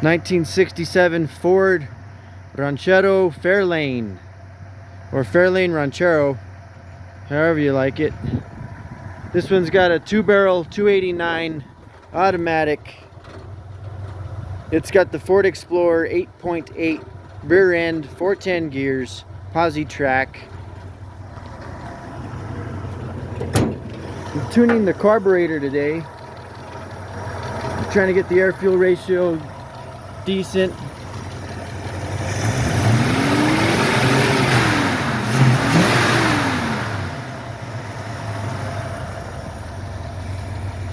1967 Ford Ranchero Fairlane, or Fairlane Ranchero, however you like it. This one's got a 2-barrel 289 automatic. It's got the Ford Explorer 8.8 rear end, 410 gears, posi track. I'm tuning the carburetor today. I'm trying to get the air fuel ratio decent.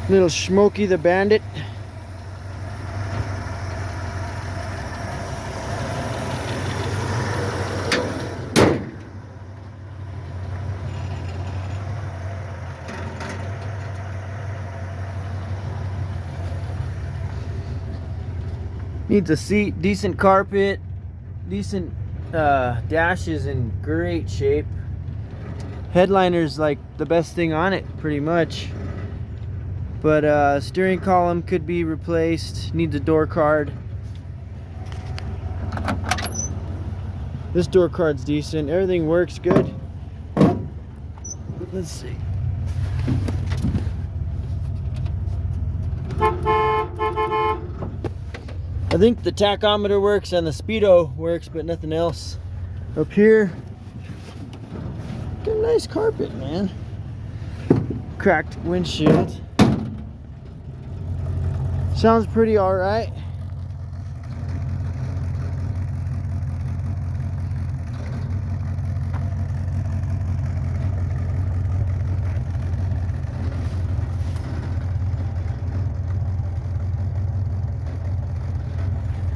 Little Smokey the Bandit. Needs a seat, decent carpet, decent dash is in great shape. Headliner's like the best thing on it, pretty much. But steering column could be replaced. Needs a door card. This door card's decent. Everything works good. Let's see. I think the tachometer works and the speedo works, but nothing else. Up here, got a nice carpet, man. Cracked windshield. Sounds pretty alright.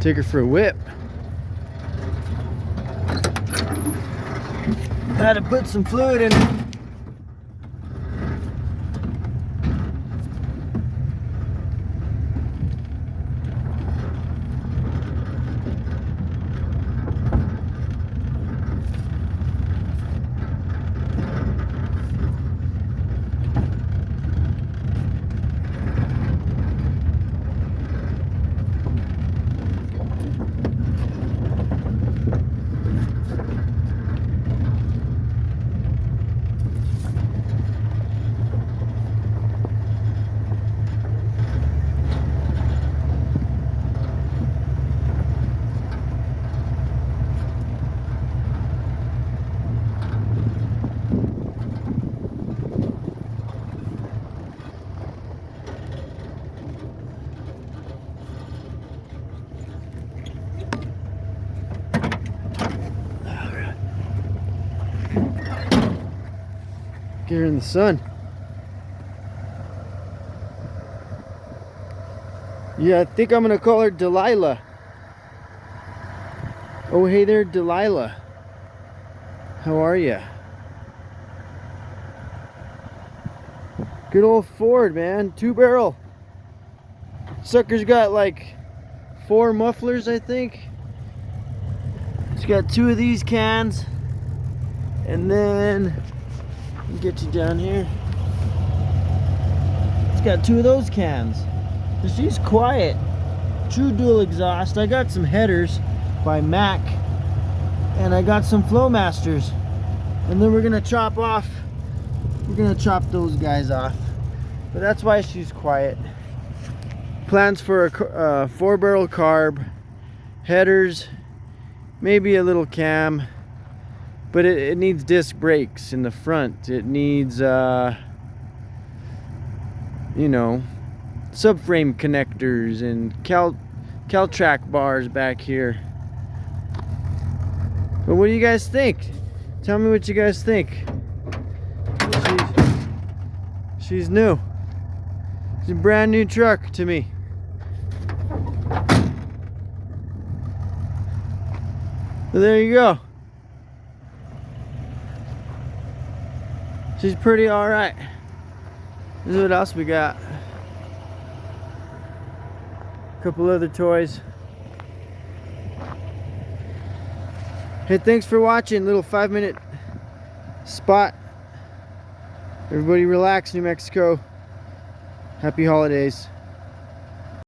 Take her for a whip. Had to put some fluid in it. Get her in the sun. Yeah, I think I'm gonna call her Delilah. Oh, hey there, Delilah. How are ya? Good old Ford, man. 2-barrel. Sucker's got like 4 mufflers, I think. It's got 2 of these cans, and then let me get you down here. It's got 2 of those cans. So she's quiet. True dual exhaust. I got some headers by Mac, and I got some Flowmasters, and then we're gonna chop off. We're gonna chop those guys off. But that's why she's quiet. Plans for a 4-barrel carb, headers, maybe a little cam. But it needs disc brakes in the front. It needs, you know, subframe connectors and Caltrack bars back here. But what do you guys think? Tell me what you guys think. She's new. It's a brand new truck to me. So there you go. She's pretty alright. This is what else we got. A couple other toys. Hey, thanks for watching. Little 5-minute spot. Everybody relax, New Mexico. Happy holidays.